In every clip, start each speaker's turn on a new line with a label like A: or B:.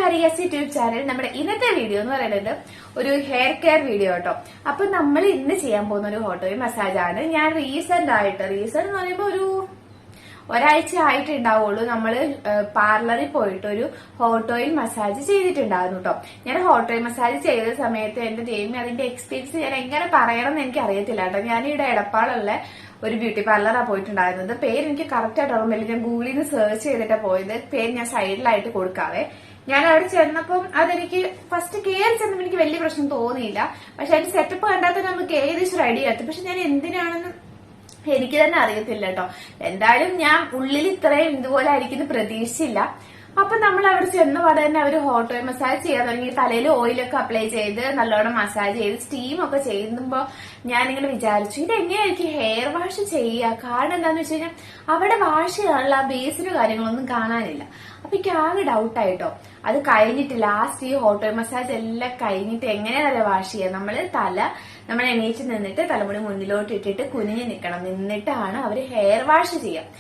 A: ഹരിയാസ് YouTube channel. നമ്മുടെ ഇന്നത്തെ video എന്ന് പറയുന്നത് ഒരു ഹെയർ കെയർ വീഡിയോ കേട്ടോ. അപ്പൊ നമ്മൾ ഇന്ന് ചെയ്യാൻ പോകുന്ന ഒരു ഹോട്ട് ഓയിൽ മസാജ് ആണ്. ഞാൻ റീസെന്റ് എന്ന് പറയുമ്പോൾ ഒരാഴ്ച ആയിട്ടുണ്ടാവുള്ളൂ നമ്മള് പാർലറിൽ പോയിട്ട് ഒരു ഹോട്ട് ഓയിൽ മസാജ് ചെയ്തിട്ടുണ്ടായിരുന്നു കേട്ടോ. ഞാൻ ഹോട്ട് ഓയിൽ മസാജ് ചെയ്ത സമയത്ത് എന്റെ ദൈവം അതിന്റെ എക്സ്പീരിയൻസ് ഞാൻ എങ്ങനെ പറയണം എന്ന് എനിക്ക് അറിയത്തില്ല കേട്ടോ. ഞാനിവിടെ എടപ്പാളുള്ള ഒരു ബ്യൂട്ടി പാർലറാണ് പോയിട്ടുണ്ടായിരുന്നത്. പേര് എനിക്ക് കറക്റ്റ് ആയിട്ട് ഓർമ്മയില്ല. ഞാൻ ഗൂഗിളിൽ നിന്ന് സെർച്ച് ചെയ്തിട്ടാണ് പോയത്. പേര് ഞാൻ സൈഡിലായിട്ട് കൊടുക്കാവേ. ഞാൻ അവിടെ ചെന്നപ്പം അതെനിക്ക് ഫസ്റ്റ് കയറി ചെന്നപ്പോൾ എനിക്ക് വലിയ പ്രശ്നം തോന്നിയില്ല. പക്ഷെ അതിന്റെ സെറ്റപ്പ് കണ്ടാൽ തന്നെ നമുക്ക് ഏകദേശം റെഡി ആക്കി. പക്ഷെ ഞാൻ എന്തിനാണെന്ന് എനിക്ക് തന്നെ അറിയത്തില്ല കേട്ടോ. എന്തായാലും ഞാൻ ഉള്ളിൽ ഇത്രയും ഇതുപോലെ ആയിരിക്കും പ്രതീക്ഷിച്ചില്ല. അപ്പൊ നമ്മൾ അവിടെ ചെന്ന പാടെ തന്നെ അവര് ഹോട്ട് ഓയിൽ മസാജ് ചെയ്യാൻ തുടങ്ങി. തലയിൽ ഓയിലൊക്കെ അപ്ലൈ ചെയ്ത് നല്ലോണം മസാജ് ചെയ്ത് സ്റ്റീം ഒക്കെ ചെയ്യുമ്പോ ഞാനിങ്ങനെ വിചാരിച്ചു ഇതെങ്ങനെയായിരിക്കും ഹെയർ വാഷ് ചെയ്യുക. കാരണം എന്താന്ന് വെച്ച് കഴിഞ്ഞാൽ അവിടെ വാഷ് ചെയ്യാനുള്ള ബേസിന് കാര്യങ്ങളൊന്നും കാണാനില്ല. അപ്പൊ എനിക്ക് ആകെ ഡൗട്ടായിട്ടോ. അത് കഴിഞ്ഞിട്ട് ലാസ്റ്റ് ഈ ഹോട്ട് ഓയിൽ മസാജ് എല്ലാം കഴിഞ്ഞിട്ട് എങ്ങനെയാണ് വാഷ് ചെയ്യുക. നമ്മൾ എണീറ്റ് നിന്നിട്ട് തലമുടി മുന്നിലോട്ട് ഇട്ടിട്ട് കുനിഞ്ഞ് നിൽക്കണം. നിന്നിട്ടാണ് അവര് ഹെയർ വാഷ് ചെയ്യുക.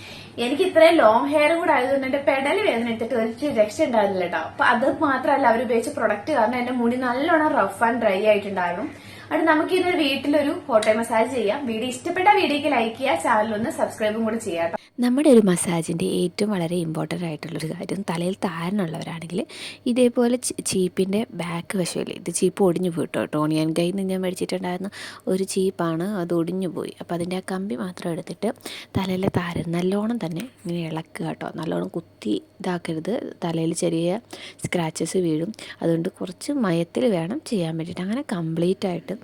A: എനിക്ക് ഇത്രയും ലോങ് ഹെയർ കൂടെ ആയതുകൊണ്ട് എന്റെ പെടൽ വേദന എടുത്തിട്ട് ഒരു രക്ഷ ഉണ്ടായിരുന്നില്ല കേട്ടോ. അപ്പൊ അത് മാത്രമല്ല അവർ ഉപയോഗിച്ച പ്രൊഡക്റ്റ് കാരണം എന്റെ മുടി നല്ലോണം റഫ് ആൻഡ് ഡ്രൈ ആയിട്ടുണ്ടായിരുന്നു. അത് നമുക്ക് ഇതൊരു വീട്ടിലൊരു ഹോട്ട് ഓയിൽ മസാജ് ചെയ്യാം. വീഡിയോ ഇഷ്ടപ്പെട്ട വീഡിയോക്ക് ലൈക്ക് ചെയ്യുക, ചാനലൊന്ന് സബ്സ്ക്രൈബും കൂടെ ചെയ്യാം.
B: നമ്മുടെ ഒരു മസാജിൻ്റെ ഏറ്റവും വളരെ ഇമ്പോർട്ടൻ്റ് ആയിട്ടുള്ളൊരു കാര്യം, തലയിൽ താരനുള്ളവരാണെങ്കിൽ ഇതേപോലെ ചീപ്പിൻ്റെ ബാക്ക് വശമില്ലേ, ഇത് ചീപ്പ് ഒടിഞ്ഞു പോയി കേട്ടോ. ടോണിയൻ കയ്യിൽ നിന്ന് ഞാൻ മേടിച്ചിട്ടുണ്ടായിരുന്ന ഒരു ചീപ്പാണ്, അത് ഒടിഞ്ഞു പോയി. അപ്പോൾ അതിൻ്റെ ആ കമ്പി മാത്രം എടുത്തിട്ട് തലയിലെ താരൻ നല്ലോണം തന്നെ ഇങ്ങനെ ഇളക്കുക കേട്ടോ. നല്ലോണം കുത്തി ഇതാക്കരുത്, തലയിൽ ചെറിയ സ്ക്രാച്ചസ് വീഴും. അതുകൊണ്ട് കുറച്ച് മയത്തിൽ വേണം ചെയ്യാൻ വേണ്ടിയിട്ട്. അങ്ങനെ കംപ്ലീറ്റ് ആയിട്ട്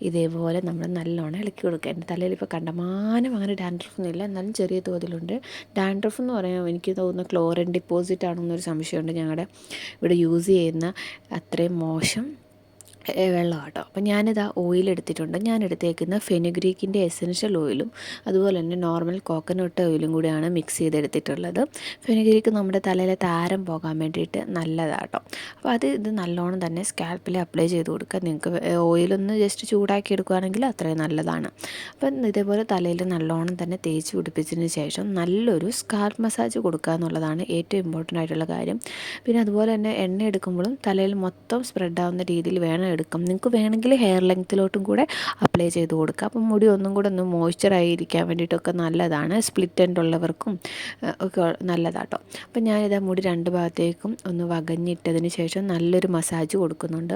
B: ഇതേപോലെ നമ്മൾ നല്ലോണം ഇളക്കി കൊടുക്കുക. എൻ്റെ തലയിൽ ഇപ്പോൾ കണ്ടമാനം അങ്ങനെ ഡാൻഡ്രഫൊന്നും ഇല്ല, എന്നാലും ചെറിയ തോതിലുണ്ട്. ഡാൻഡ്രഫ് എന്ന് പറയുമ്പോൾ എനിക്ക് തോന്നുന്നു ക്ലോറിൻ ഡിപ്പോസിറ്റ് ആണെന്നൊരു സംശയമുണ്ട്. ഞങ്ങളുടെ ഇവിടെ യൂസ് ചെയ്യുന്ന അത്രയും മോശം വെള്ളം കേട്ടോ. അപ്പം ഞാനിതാ ഓയിൽ എടുത്തിട്ടുണ്ട്. ഞാൻ എടുത്തേക്കുന്ന ഫെനുഗ്രീക്കിൻ്റെ എസെൻഷ്യൽ ഓയിലും അതുപോലെ തന്നെ നോർമൽ കോക്കനട്ട് ഓയിലും കൂടിയാണ് മിക്സ് ചെയ്തെടുത്തിട്ടുള്ളത്. ഫെനുഗ്രീക്ക് നമ്മുടെ തലയിലെ താരം പോകാൻ വേണ്ടിയിട്ട് നല്ലതാട്ടോ. അപ്പോൾ ഇത് നല്ലോണം തന്നെ സ്കാൽപ്പിൽ അപ്ലൈ ചെയ്ത് കൊടുക്കുക. നിങ്ങൾക്ക് ഓയിലൊന്ന് ജസ്റ്റ് ചൂടാക്കി എടുക്കുകയാണെങ്കിൽ അത്രയും നല്ലതാണ്. അപ്പം ഇതേപോലെ തലയിൽ നല്ലോണം തന്നെ തേച്ച് പിടിപ്പിച്ചതിന് ശേഷം നല്ലൊരു സ്കാൽപ്പ് മസാജ് കൊടുക്കുക എന്നുള്ളതാണ് ഏറ്റവും ഇമ്പോർട്ടൻ്റ് ആയിട്ടുള്ള കാര്യം. പിന്നെ അതുപോലെ തന്നെ എണ്ണ എടുക്കുമ്പോഴും തലയിൽ മൊത്തം സ്പ്രെഡ് ആവുന്ന രീതിയിൽ വേണം എടുക്കാം. നിങ്ങൾക്ക് വേണമെങ്കിൽ ഹെയർ ലെങ്ത്തിലോട്ടും കൂടെ അപ്ലൈ ചെയ്ത് കൊടുക്കുക. അപ്പം മുടി ഒന്നും കൂടെ ഒന്ന് മോയ്സ്ചറായിരിക്കാൻ വേണ്ടിയിട്ടൊക്കെ നല്ലതാണ്. സ്പ്ലിറ്റ് എൻഡ് ഉള്ളവർക്കും ഒക്കെ നല്ലതാട്ടോ. അപ്പം ഞാനിതാ മുടി രണ്ട് ഭാഗത്തേക്കും ഒന്ന് വകഞ്ഞിട്ടതിന് ശേഷം നല്ലൊരു മസാജ് കൊടുക്കുന്നുണ്ട്.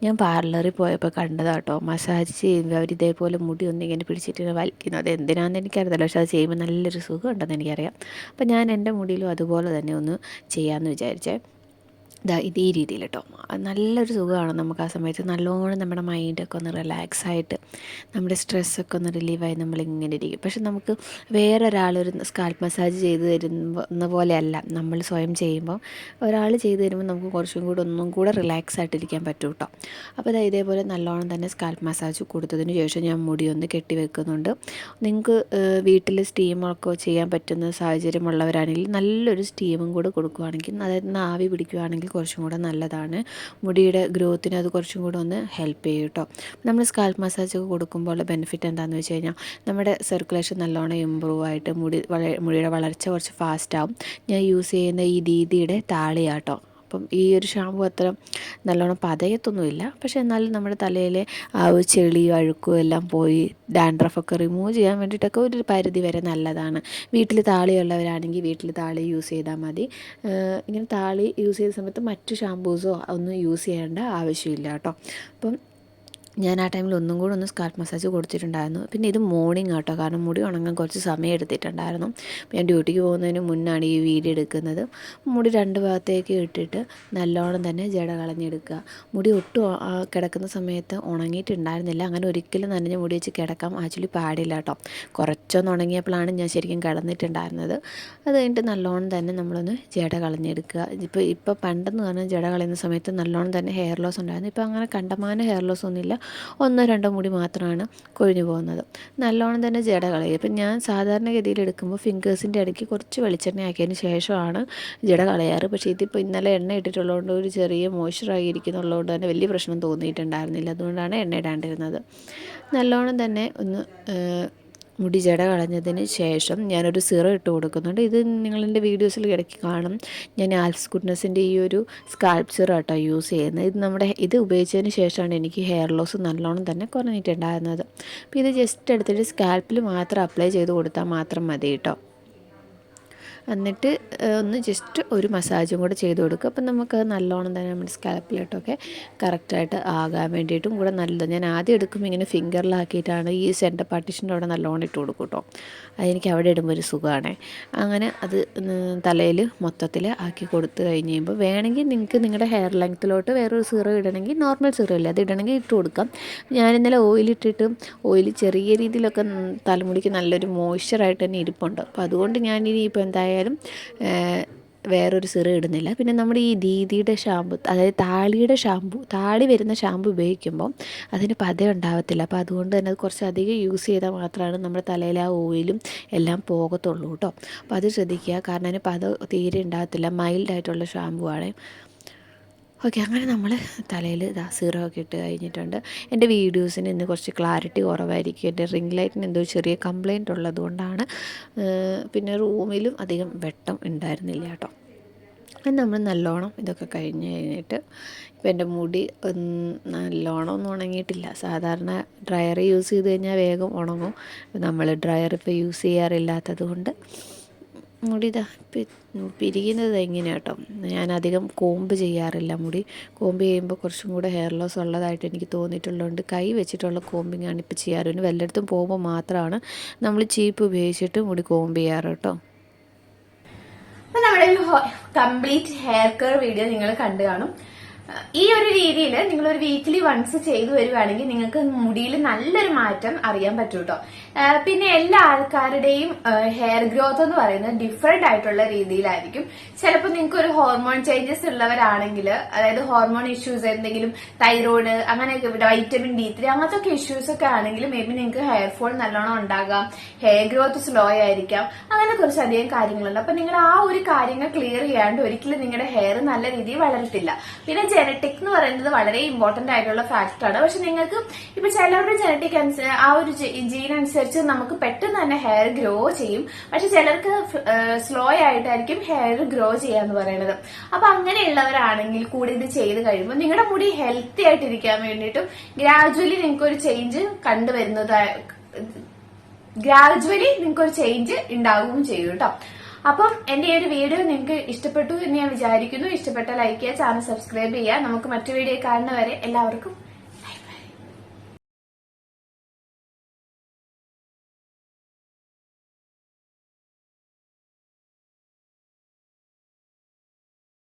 B: ഞാൻ പാർലറിൽ പോയപ്പോൾ കണ്ടതാട്ടോ. മസാജ് ചെയ്യുമ്പോൾ അവർ ഇതേപോലെ മുടി ഒന്നിങ്ങനെ പിടിച്ചിട്ട് വലിക്കുന്നു. അത് എന്തിനാണെന്ന് എനിക്കറിയില്ല, പക്ഷെ അത് ചെയ്യുമ്പോൾ നല്ലൊരു സുഖം ഉണ്ടെന്ന് എനിക്കറിയാം. അപ്പം ഞാൻ എൻ്റെ മുടിയിലും അതുപോലെ തന്നെ ഒന്ന് ചെയ്യാമെന്ന് വിചാരിച്ചേ. ഇത് ഈ രീതിയിൽ കേട്ടോ. നല്ലൊരു സുഖമാണ് നമുക്ക് ആ സമയത്ത്. നല്ലോണം നമ്മുടെ മൈൻഡൊക്കെ ഒന്ന് റിലാക്സ് ആയിട്ട് നമ്മുടെ സ്ട്രെസ്സൊക്കെ ഒന്ന് റിലീവായി നമ്മളിങ്ങനെ ഇരിക്കും. പക്ഷെ നമുക്ക് വേറൊരാളൊരു സ്കാൽപ്പ് മസാജ് ചെയ്ത് തരുന്ന പോലെയല്ല നമ്മൾ സ്വയം ചെയ്യുമ്പോൾ. ഒരാൾ ചെയ്ത് തരുമ്പോൾ നമുക്ക് കുറച്ചും കൂടെ ഒന്നും കൂടെ റിലാക്സ് ആയിട്ടിരിക്കാൻ പറ്റും കേട്ടോ. അപ്പോൾ ഇതേപോലെ നല്ലോണം തന്നെ സ്കാൽപ്പ് മസാജ് കൊടുത്തതിന് ശേഷം ഞാൻ മുടി ഒന്ന് കെട്ടി വെക്കുന്നുണ്ട്. നിങ്ങൾക്ക് വീട്ടിൽ സ്റ്റീമൊക്കെ ചെയ്യാൻ പറ്റുന്ന സാഹചര്യമുള്ളവരാണെങ്കിൽ നല്ലൊരു സ്റ്റീമും കൂടെ കൊടുക്കുകയാണെങ്കിൽ, അതായത് ആവി പിടിക്കുകയാണെങ്കിൽ കുറച്ചും കൂടെ നല്ലതാണ്. മുടിയുടെ ഗ്രോത്തിന് അത് കുറച്ചും കൂടെ ഒന്ന് ഹെൽപ്പ് ചെയ്യും കേട്ടോ. നമ്മൾ സ്കാൽപ്പ് മസാജൊക്കെ കൊടുക്കുമ്പോൾ ബെനിഫിറ്റ് എന്താണെന്ന് വെച്ച് കഴിഞ്ഞാൽ നമ്മുടെ സർക്കുലേഷൻ നല്ലോണം ഇമ്പ്രൂവ് ആയിട്ട് മുടിയുടെ വളർച്ച കുറച്ച് ഫാസ്റ്റാവും. ഞാൻ യൂസ് ചെയ്യുന്ന ഈ ദീദിയുടെ താളിയാട്ടോ. അപ്പം ഈ ഒരു ഷാമ്പു അത്ര നല്ലോണം പതയത്തൊന്നുമില്ല, പക്ഷേ എന്നാലും നമ്മുടെ തലയിലെ ആ ഒരു ചെളിയും അഴുക്കും എല്ലാം പോയി ഡാൻഡ്രഫൊക്കെ റിമൂവ് ചെയ്യാൻ വേണ്ടിയിട്ടൊക്കെ ഒരു പരിധി വരെ നല്ലതാണ്. വീട്ടിൽ താളിയുള്ളവരാണെങ്കിൽ വീട്ടിൽ താളി യൂസ് ചെയ്താൽ മതി. ഇങ്ങനെ താളി യൂസ് ചെയ്ത സമയത്ത് മറ്റു ഷാമ്പൂസോ ഒന്നും യൂസ് ചെയ്യേണ്ട ആവശ്യമില്ല കേട്ടോ. അപ്പം ഞാൻ ആ ടൈമിൽ ഒന്നും കൂടെ ഒന്ന് സ്കാൽപ്പ് മസാജ് കൊടുത്തിട്ടുണ്ടായിരുന്നു. പിന്നെ ഇത് മോർണിംഗ് കേട്ടോ, കാരണം മുടി ഉണങ്ങാൻ കുറച്ച് സമയം എടുത്തിട്ടുണ്ടായിരുന്നു. ഞാൻ ഡ്യൂട്ടിക്ക് പോകുന്നതിന് മുന്നാണ് ഈ വീഡിയോ എടുക്കുന്നത്. മുടി രണ്ട് ഭാഗത്തേക്ക് ഇട്ടിട്ട് നല്ലോണം തന്നെ ജട കളഞ്ഞെടുക്കുക. മുടി ഒട്ടും കിടക്കുന്ന സമയത്ത് ഉണങ്ങിയിട്ടുണ്ടായിരുന്നില്ല. അങ്ങനെ ഒരിക്കലും നനഞ്ഞ മുടി വെച്ച് കിടക്കാൻ ആക്ച്വലി പാടില്ല കേട്ടോ. കുറച്ചൊന്ന് ഉണങ്ങിയപ്പോഴാണ് ഞാൻ ശരിക്കും കിടന്നിട്ടുണ്ടായിരുന്നത്. അത് കഴിഞ്ഞിട്ട് നല്ലോണം തന്നെ നമ്മളൊന്ന് ജട കളഞ്ഞെടുക്കുക. ഇപ്പോൾ പണ്ടെന്ന് പറഞ്ഞാൽ ജട കളയുന്ന സമയത്ത് നല്ലോണം തന്നെ ഹെയർ ലോസ് ഉണ്ടായിരുന്നു. ഇപ്പോൾ അങ്ങനെ കണ്ടമാനം ഹെയർ ലോസ് ഒന്നുമില്ല. ഒന്നോ രണ്ടോ മുടി മാത്രമാണ് കൊഴിഞ്ഞു പോകുന്നത്. നല്ലോണം തന്നെ ജട കളയും. ഇപ്പം ഞാൻ സാധാരണഗതിയിൽ എടുക്കുമ്പോൾ ഫിംഗേഴ്സിൻ്റെ ഇടയ്ക്ക് കുറച്ച് വെളിച്ചെണ്ണ ആക്കിയതിന് ശേഷമാണ് ജട കളയാറ്. പക്ഷേ ഇതിപ്പോൾ ഇന്നലെ എണ്ണ ഇട്ടിട്ടുള്ളതുകൊണ്ട് ഒരു ചെറിയ മോയ്സ്ചറായിരിക്കുന്നുള്ളതുകൊണ്ട് തന്നെ വലിയ പ്രശ്നം തോന്നിയിട്ടുണ്ടായിരുന്നില്ല. അതുകൊണ്ടാണ് എണ്ണ ഇടാണ്ടിരുന്നത്. നല്ലോണം തന്നെ ഒന്ന് മുടി ജട കളഞ്ഞതിന് ശേഷം ഞാനൊരു സിറം ഇട്ട് കൊടുക്കുന്നുണ്ട്. ഇത് നിങ്ങളെൻ്റെ വീഡിയോസിൽ ഇടയ്ക്ക് കാണും. ഞാൻ ആൽഫ്സ് ഗുഡ്നസിൻ്റെ ഈ ഒരു സ്കാൽപ്പ് സിറം കേട്ടോ യൂസ് ചെയ്യുന്നത്. ഇത് ഉപയോഗിച്ചതിന് ശേഷമാണ് എനിക്ക് ഹെയർ ലോസ് നല്ലോണം തന്നെ കുറഞ്ഞിട്ടുണ്ടായിരുന്നത്. അപ്പോൾ ഇത് ജസ്റ്റ് എടുത്തിട്ട് സ്കാൽപ്പിൽ മാത്രം അപ്ലൈ ചെയ്ത് കൊടുത്താൽ മാത്രം മതി കേട്ടോ. എന്നിട്ട് ഒന്ന് ജസ്റ്റ് ഒരു മസാജും കൂടെ ചെയ്ത് കൊടുക്കുക. അപ്പം നമുക്ക് നല്ലോണം തന്നെ നമ്മുടെ സ്കാൽപ്പിലോട്ടൊക്കെ കറക്റ്റായിട്ട് ആകാൻ വേണ്ടിയിട്ടും കൂടെ നല്ലത്. ഞാൻ ആദ്യം എടുക്കുമ്പോൾ ഇങ്ങനെ ഫിംഗറിലാക്കിയിട്ടാണ് ഈ സെൻറ്റർ പാർട്ടീഷൻ്റെ അവിടെ നല്ലോണം ഇട്ട് കൊടുക്കും കേട്ടോ. അതെനിക്ക് അവിടെ ഇടുമ്പോൾ ഒരു സുഖമാണ്. അങ്ങനെ അത് തലയിൽ മൊത്തത്തിൽ ആക്കി കൊടുത്ത് കഴിഞ്ഞ് കഴിയുമ്പോൾ വേണമെങ്കിൽ നിങ്ങൾക്ക് നിങ്ങളുടെ ഹെയർ ലെങ്ത്തിലോട്ട് വേറൊരു സീറോ ഇടണമെങ്കിൽ നോർമൽ സീറോ ഇല്ല അത് ഇടണമെങ്കിൽ ഇട്ട് കൊടുക്കാം. ഞാൻ ഇന്നലെ ഓയിലിട്ടിട്ട് ഓയിൽ ചെറിയ രീതിയിലൊക്കെ തലമുടിക്ക് നല്ലൊരു മോയ്സ്ചറായിട്ട് തന്നെ ഇരിപ്പുണ്ട്. അപ്പോൾ അതുകൊണ്ട് ഞാനിനി ഇപ്പോൾ എന്തായാലും വേറൊരു സിറം ഇടുന്നില്ല. പിന്നെ നമ്മുടെ ഈ ദീദിയുടെ ഷാമ്പു, അതായത് താളി വരുന്ന ഷാമ്പു ഉപയോഗിക്കുമ്പോൾ അതിന് പത ഉണ്ടാവത്തില്ല. അപ്പോൾ അതുകൊണ്ട് തന്നെ അത് കുറച്ചധികം യൂസ് ചെയ്താൽ മാത്രമാണ് നമ്മുടെ തലയിൽ ആ ഓയിലും എല്ലാം പോകത്തുള്ളൂ കേട്ടോ. അപ്പോൾ അത് ശ്രദ്ധിക്കുക. കാരണം അതിന് പത തീരെ ഉണ്ടാകത്തില്ല. മൈൽഡായിട്ടുള്ള ഷാമ്പു ആണ്. ഓക്കെ, അങ്ങനെ നമ്മൾ തലയിൽ സിറം ഒക്കെ ഇട്ട് കഴിഞ്ഞിട്ടുണ്ട്. എൻ്റെ വീഡിയോസിന് ഇന്ന് കുറച്ച് ക്ലാരിറ്റി കുറവായിരിക്കും. എൻ്റെ റിംഗ് ലൈറ്റിന് എന്തോ ചെറിയ കംപ്ലയിൻ്റ് ഉള്ളത് കൊണ്ടാണ്. പിന്നെ റൂമിലും അധികം വെട്ടം ഉണ്ടായിരുന്നില്ല കേട്ടോ. നമ്മൾ നല്ലോണം ഇതൊക്കെ കഴിഞ്ഞിട്ട് ഇപ്പോൾ എൻ്റെ മുടി നല്ലോണം ഒന്നും ഉണങ്ങിയിട്ടില്ല. സാധാരണ ഡ്രയർ യൂസ് ചെയ്ത് കഴിഞ്ഞാൽ വേഗം ഉണങ്ങും. നമ്മൾ ഡ്രയർ ഇപ്പോൾ യൂസ് ചെയ്യാറില്ലാത്തത് കൊണ്ട് മുടി പിരിയുന്നത് എങ്ങനെയാണ് കേട്ടോ. ഞാനധികം കോമ്പ് ചെയ്യാറില്ല. മുടി കോമ്പ് ചെയ്യുമ്പോൾ കുറച്ചും കൂടെ ഹെയർ ലോസ് ഉള്ളതായിട്ട് എനിക്ക് തോന്നിയിട്ടുള്ളതുകൊണ്ട് കൈ വെച്ചിട്ടുള്ള കോമ്പിങ്ങാണ് ഇപ്പോൾ ചെയ്യാറ്. പിന്നെ വല്ലയിടത്തും പോകുമ്പോൾ മാത്രമാണ് നമ്മൾ ചീപ്പ് ഉപയോഗിച്ചിട്ട് മുടി കോമ്പ് ചെയ്യാറ് കേട്ടോ.
A: അപ്പൊ നമ്മുടെ ഒരു കംപ്ലീറ്റ് ഹെയർ കെയർ വീഡിയോ നിങ്ങൾ കണ്ടു കാണും. ഈ ഒരു രീതിയിൽ നിങ്ങളൊരു വീക്കിലി വൺസ് ചെയ്തു വരുവാണെങ്കിൽ നിങ്ങൾക്ക് മുടിയിൽ നല്ലൊരു മാറ്റം അറിയാൻ പറ്റും കേട്ടോ. പിന്നെ എല്ലാ ആൾക്കാരുടെയും ഹെയർ ഗ്രോത്ത് എന്ന് പറയുന്നത് ഡിഫറെന്റ് ആയിട്ടുള്ള രീതിയിലായിരിക്കും. ചിലപ്പോൾ നിങ്ങൾക്ക് ഒരു ഹോർമോൺ ചേഞ്ചസ് ഉള്ളവരാണെങ്കിൽ, അതായത് ഹോർമോൺ ഇഷ്യൂസ് എന്തെങ്കിലും തൈറോയിഡ് അങ്ങനെയൊക്കെ, വൈറ്റമിൻ D3 അങ്ങനത്തെ ഒക്കെ ഇഷ്യൂസ് ഒക്കെ ആണെങ്കിൽ മേ ബി നിങ്ങൾക്ക് ഹെയർ ഫോൾ നല്ലോണം ഉണ്ടാകാം, ഹെയർ ഗ്രോത്ത് സ്ലോ ആയിരിക്കാം, അങ്ങനെ കുറച്ചധികം കാര്യങ്ങളുണ്ട്. അപ്പൊ നിങ്ങൾ ആ ഒരു കാര്യങ്ങൾ ക്ലിയർ ചെയ്യാണ്ട് ഒരിക്കലും നിങ്ങളുടെ ഹെയർ നല്ല രീതിയിൽ വളരത്തില്ല. പിന്നെ ജനറ്റിക് എന്ന് പറയുന്നത് വളരെ ഇമ്പോർട്ടന്റ് ആയിട്ടുള്ള ഫാക്ടറാണ്. പക്ഷെ നിങ്ങൾക്ക് ഇപ്പൊ ചിലവരുടെ ജനറ്റിക് ആ ഒരു ജീൻ അനുസരിച്ച് നമുക്ക് പെട്ടെന്ന് തന്നെ ഹെയർ ഗ്രോ ചെയ്യും. പക്ഷെ ചിലർക്ക് സ്ലോ ആയിട്ടായിരിക്കും ഹെയർ ഗ്രോ ചെയ്യാന്ന് പറയുന്നത്. അപ്പൊ അങ്ങനെയുള്ളവരാണെങ്കിൽ കൂടി ഇത് ചെയ്ത് കഴിയുമ്പോൾ നിങ്ങളുടെ മുടി ഹെൽത്തി ആയിട്ടിരിക്കാൻ വേണ്ടിയിട്ടും ഗ്രാജുവലി നിങ്ങൾക്കൊരു ചേഞ്ച് നിങ്ങൾക്കൊരു ചേഞ്ച് ഉണ്ടാവുകയും ചെയ്യും കേട്ടോ. അപ്പം എന്റെ ഈ ഒരു വീഡിയോ നിങ്ങൾക്ക് ഇഷ്ടപ്പെട്ടു എന്ന് ഞാൻ വിചാരിക്കുന്നു. ഇഷ്ടപ്പെട്ട ലൈക്ക് ചെയ്യുക, ചാനൽ സബ്സ്ക്രൈബ് ചെയ്യുക. നമുക്ക് മറ്റു വീഡിയോ കാണുന്നവരെ എല്ലാവർക്കും